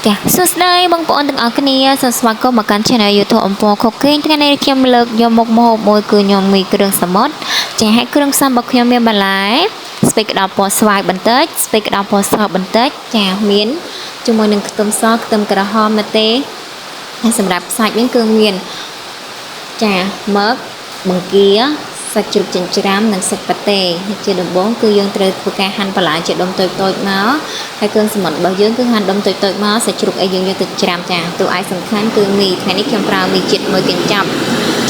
ចាសួស្តីបងប្អូនទាំងអស់គ្នាសូមស្វាគមន៍មកកាន់ Channel YouTube អំពរ Cooking ថ្ងៃនេះខ្ញុំលើកយកមុខម្ហូបមួយគឺខ្ញុំមីគ្រឿងសមុទ្រចាហើយគ្រឿងផ្សំរបស់ខ្ញុំមានបន្លែស្ពៃក្តោបពណ៌ស្វាយបន្តិចស្ពៃក្តោបពណ៌ស្រស់បន្តិចចាមានជាមួយនឹងខ្ទឹមសខ្ទឹមក្រហមណាទេហើយសម្រាប់សាច់វិញគឺមានចាមឹកបង្គាសាច់ជ្រូកចិញ្ច្រាំនិងសាច់ប៉ាតេជាដំបូងគឺយើងត្រូវធ្វើការហាន់បន្លែជាដុំតូចៗមកហើយគ្រឿងសមុទ្ររបស់យើងគឺហាន់ដុំតូចៗមកសាច់ជ្រូកអីយើងយកទៅច្រាំចាតួឯកសំខាន់គឺមីថ្ងៃនេះខ្ញុំប្រើមីជាតិមួយកញ្ចប់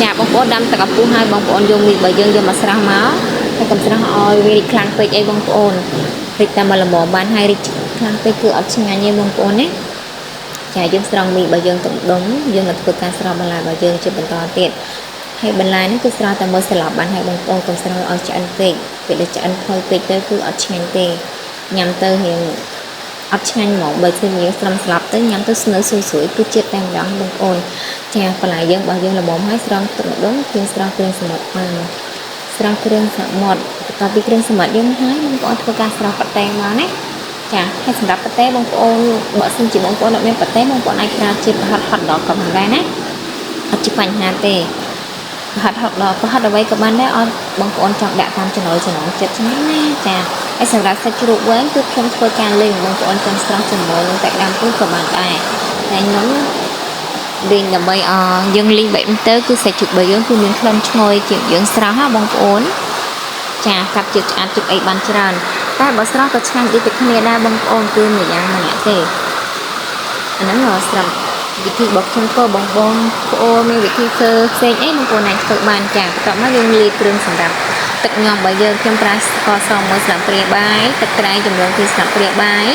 ចាបងប្អូនដាំទឹកឲ្យពុះហើយបងប្អូនយកមីរបស់យើងយកមកស្រោះមកហើយកុំស្រោះឲ្យវារីកខ្លាំងពេកអីបងប្អូនរីកតែមកល្មមបានហើយរីកខ្លាំងពេកគឺអត់ឆ្ងាញ់ទេបងប្អូនណាចាយើងស្រង់មីរបស់យើងទៅដុំយើងនឹងធ្វើការស្រោះបន្លែរបស់យើងជាបន្តទៀតហើយបន្លែនេះគឺស្រោះតែមួយស្លាបបានហើយបងប្អូនកុំស្រោះឲ្យឆ្អិនពេកពេលដែលឆ្អិនផុយពេកទៅគឺអត់ឆ្ងាញ់ទេញ៉ាំទៅរៀងអត់ឆ្ងាញ់ហ្មងបើគឺយើងស្រង់ស្លាប់ទៅញ៉ាំទៅស្នៅស្រួយៗគឺជាតិតែម្ដងបងប្អូនចាបន្លែយើងរបស់យើងល្មមហើយស្រង់ទឹកម្ដងយើងស្រោះគ្រឿងសមុទ្រមកស្រោះគ្រឿងសមុទ្របន្ទាប់ពីគ្រឿងសមុទ្រយើងហើយបងប្អូនធ្វើការស្រោះប៉ាតេមកណាចាហើយសម្រាប់ប៉ាតេបងប្អូនបើសិនជាបងប្អូនអត់មានប៉ាតេបងប្អូនអាចប្រើជាប្រហិតហត់ដកក៏បានដែរណាអត់ជាបញ្ហាទេប្រហិតហត់ដកប្រហិតអ្វីក៏បានដែរអត់បងប្អូនចង់ដាក់តាមចំណូលចំណងចិត្តចឹងណាចាហើយសម្រាប់សាច់ជ្រូកវិញគឺខ្ញុំធ្វើការលេងបងប្អូនចង់ស្រោះជាមួយនឹងតែដាំពុះក៏បានដែរតែខ្ញុំលេងដើម្បីយើងលេងបែបនេះទៅគឺសាច់ជ្រូករបស់យើងគឺមានក្លិនឈ្ងុយជាងយើងស្រោះណាបងប្អូនចាកាត់ជាតិឆ្អាតទឹកអីបានច្រើនតែបើស្រោះក៏ឆ្ងាញ់ដូចតែគ្នាដែរបងប្អូនគឺមួយយ៉ាងម្នាក់ទេអាហ្នឹងស្រស់វិធីរបស់ខ្ញុំធ្វើបងប្អូនមានវិធីធ្វើផ្សេងអីបងប្អូនអាចធ្វើបានចាបន្ទាប់មកយើងលាយគ្រឿងសម្រាប់ទឹកញ៉ាំរបស់យើងខ្ញុំប្រើស្ករស1ស្លាបព្រាបាយទឹកត្រីចំនួន2ស្លាបព្រាបាយ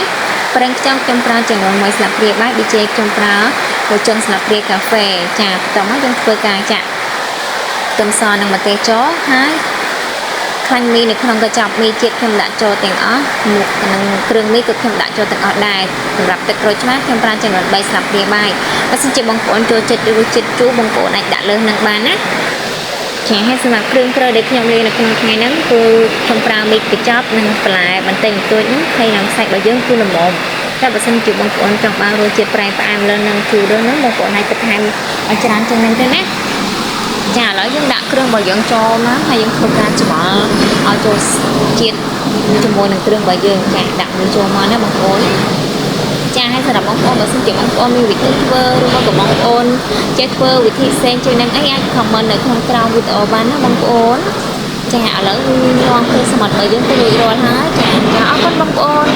ប្រេងខ្យងខ្ញុំប្រើចំនួន1ស្លាបព្រាបាយប៊ីចេងខ្ញុំប្រើ1ចុងស្លាបព្រាកាហ្វេចាបន្ទាប់មកយើងធ្វើការចាក់ខ្ទឹមសនិងម្ទេសចូលហើយខ្លាញ់មីនៅក្នុងកញ្ចប់មីជាតិខ្ញុំដាក់ចូលទាំងអស់មុខនិងគ្រឿងមីក៏ខ្ញុំដាក់ចូលទាំងអស់ដែរសម្រាប់ទឹកក្រូចឆ្មាខ្ញុំប្រើចំនួន3ស្លាបព្រាបាយបើសិនជាបងប្អូនចូលចិត្តរសជាតិជូរបងប្អូនអាចដាក់លើសនឹងបានណាចាហើយសម្រាប់គ្រឿងគ្រើដែលខ្ញុំលាយនៅក្នុងថ្ងៃហ្នឹងគឺខ្ញុំប្រើមីកញ្ចប់និងបន្លែបន្តិចបន្តួចហ្នឹងហើយនឹងសាច់របស់យើងគឺល្មមតែបើសិនជាបងប្អូនចង់បានរសជាតិប្រៃផ្អែមលើនឹងជូរលើហ្នឹងបងប្អូនអាចបន្ថែមឲ្យច្រើនជាងហ្នឹងទៅណាចាឥឡូវយើងដាក់គ្រឿងរបស់យើងចូលមកហើយយើងធ្វើការច្របល់ឲ្យចូលជាតិជាមួយនឹងគ្រឿងរបស់យើងចាដាក់វាចូលមកណាបងប្អូនចាហើយសម្រាប់បងប្អូនបើសិនជាបងប្អូនមានវិធីធ្វើឬមកក៏បងប្អូនចេះធ្វើវិធីផ្សេងជាងនឹងអីអាច comment នៅក្នុងក្រោមវីដេអូបានណាបងប្អូនចាឥឡូវញ៉ាំគ្រឿងសមុទ្ររបស់យើងទៅរួចរាល់ហើយចាអរគុណបងប្អូន